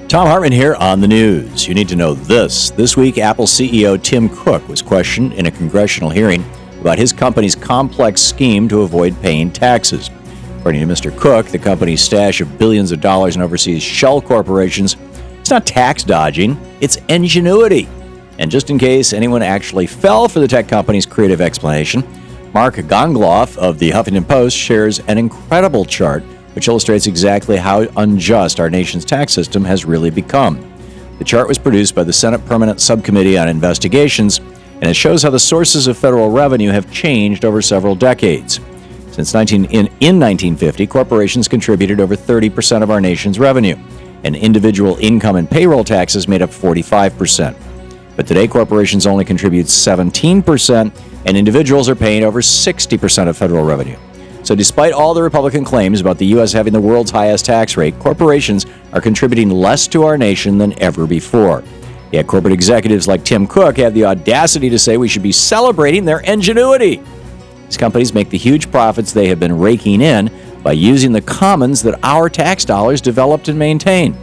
Thom Hartmann here on the news. You need to know this. This week, Apple CEO Tim Cook was questioned in a congressional hearing about his company's complex scheme to avoid paying taxes. According to Mr. Cook, the company's stash of billions of dollars in overseas shell corporations, it's not tax dodging, it's ingenuity. And just in case anyone actually fell for the tech company's creative explanation, Mark Gongloff of the Huffington Post shares an incredible chart which illustrates exactly how unjust our nation's tax system has really become. The chart was produced by the Senate Permanent Subcommittee on Investigations, and it shows how the sources of federal revenue have changed over several decades. Since 1950, corporations contributed over 30% of our nation's revenue, and individual income and payroll taxes made up 45%. But today, corporations only contribute 17%, and individuals are paying over 60% of federal revenue. So despite all the Republican claims about the U.S. having the world's highest tax rate, corporations are contributing less to our nation than ever before. Yet corporate executives like Tim Cook have the audacity to say we should be celebrating their ingenuity. These companies make the huge profits they have been raking in by using the commons that our tax dollars developed and maintain.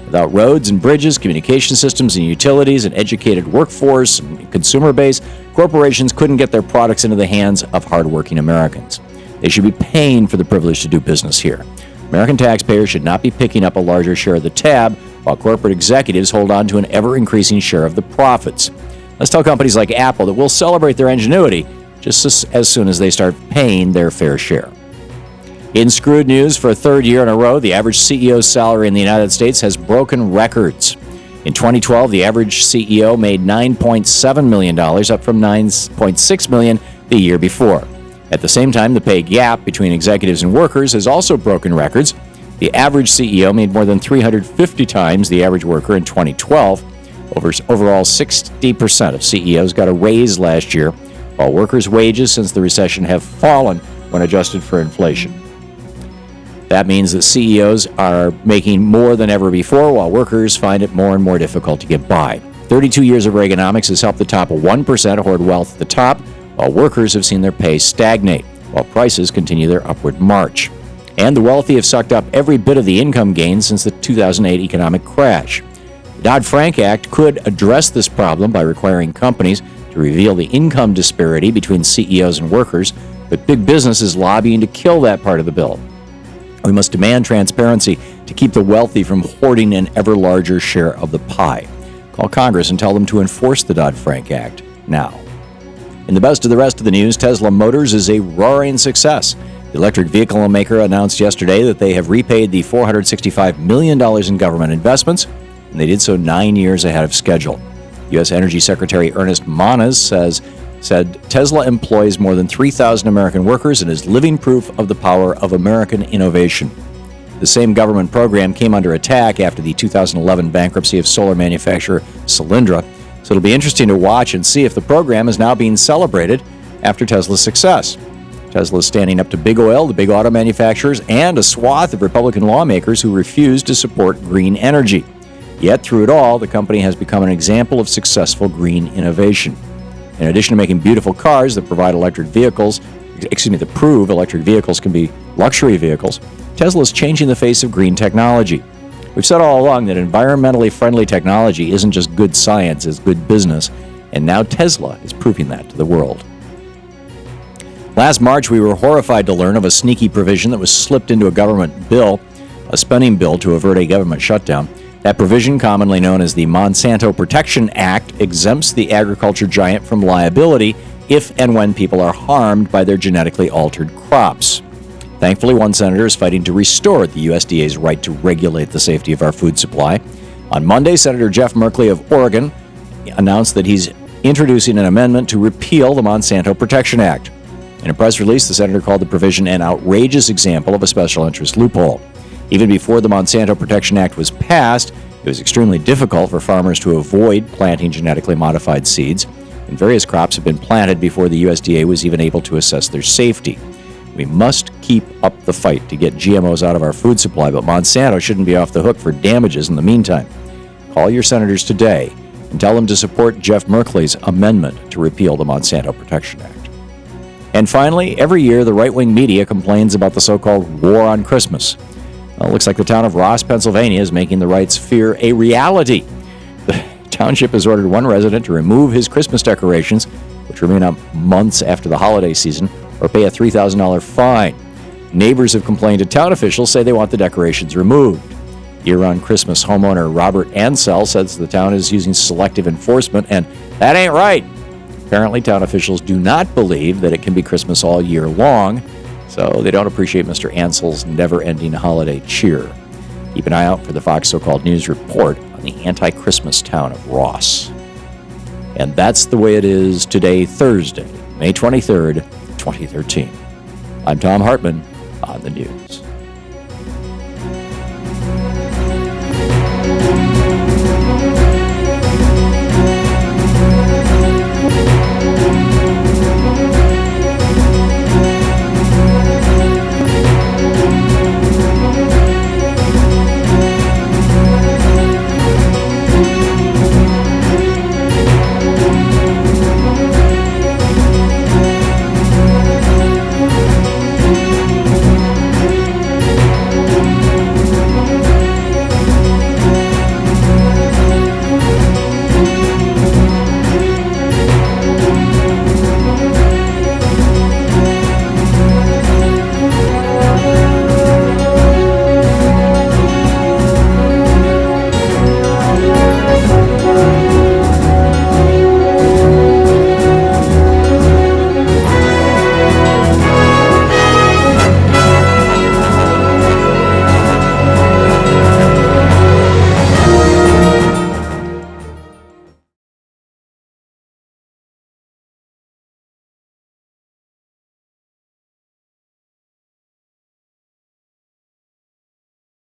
Without roads and bridges, communication systems and utilities, an educated workforce, and consumer base, corporations couldn't get their products into the hands of hardworking Americans. They should be paying for the privilege to do business here. American taxpayers should not be picking up a larger share of the tab, while corporate executives hold on to an ever-increasing share of the profits. Let's tell companies like Apple that we'll celebrate their ingenuity just as soon as they start paying their fair share. In screwed news, for a third year in a row, the average CEO's salary in the United States has broken records. In 2012, the average CEO made $9.7 million, up from $9.6 million the year before. At the same time, the pay gap between executives and workers has also broken records. The average CEO made more than 350 times the average worker in 2012. Overall, 60% of CEOs got a raise last year, while workers' wages since the recession have fallen when adjusted for inflation. That means that CEOs are making more than ever before, while workers find it more and more difficult to get by. 32 years of Reaganomics has helped the top 1% hoard wealth at the top, while workers have seen their pay stagnate, while prices continue their upward march. And the wealthy have sucked up every bit of the income gains since the 2008 economic crash. The Dodd-Frank Act could address this problem by requiring companies to reveal the income disparity between CEOs and workers, but big business is lobbying to kill that part of the bill. We must demand transparency to keep the wealthy from hoarding an ever larger share of the pie. Call Congress and tell them to enforce the Dodd-Frank Act now. In the best of the rest of the news, Tesla Motors is a roaring success. The electric vehicle maker announced yesterday that they have repaid the $465 million in government investments, and they did so 9 years ahead of schedule. U.S. Energy Secretary Ernest Moniz said Tesla employs more than 3,000 American workers and is living proof of the power of American innovation. The same government program came under attack after the 2011 bankruptcy of solar manufacturer Solyndra. So it'll be interesting to watch and see if the program is now being celebrated after Tesla's success. Tesla is standing up to big oil, the big auto manufacturers, and a swath of Republican lawmakers who refuse to support green energy. Yet through it all, the company has become an example of successful green innovation. In addition to making beautiful cars that that prove electric vehicles can be luxury vehicles, Tesla is changing the face of green technology. We've said all along that environmentally friendly technology isn't just good science, it's good business, and now Tesla is proving that to the world. Last March, we were horrified to learn of a sneaky provision that was slipped into a government bill, a spending bill to avert a government shutdown. That provision, commonly known as the Monsanto Protection Act, exempts the agriculture giant from liability if and when people are harmed by their genetically altered crops. Thankfully, one senator is fighting to restore the USDA's right to regulate the safety of our food supply. On Monday, Senator Jeff Merkley of Oregon announced that he's introducing an amendment to repeal the Monsanto Protection Act. In a press release, the senator called the provision an outrageous example of a special interest loophole. Even before the Monsanto Protection Act was passed, it was extremely difficult for farmers to avoid planting genetically modified seeds, and various crops have been planted before the USDA was even able to assess their safety. We must keep up the fight to get GMOs out of our food supply, but Monsanto shouldn't be off the hook for damages in the meantime. Call your senators today and tell them to support Jeff Merkley's amendment to repeal the Monsanto Protection Act. And finally, every year the right-wing media complains about the so-called war on Christmas. Well, it looks like the town of Ross, Pennsylvania is making the right's fear a reality. The township has ordered one resident to remove his Christmas decorations, which remain up months after the holiday season, or pay a $3,000 fine. Neighbors have complained to town officials, say they want the decorations removed. Year-round Christmas homeowner Robert Ansell says the town is using selective enforcement, and that ain't right. Apparently, town officials do not believe that it can be Christmas all year long, so they don't appreciate Mr. Ansell's never-ending holiday cheer. Keep an eye out for the Fox so-called news report on the anti-Christmas town of Ross. And that's the way it is today, Thursday, May 23rd, 2013. I'm Thom Hartmann on the news.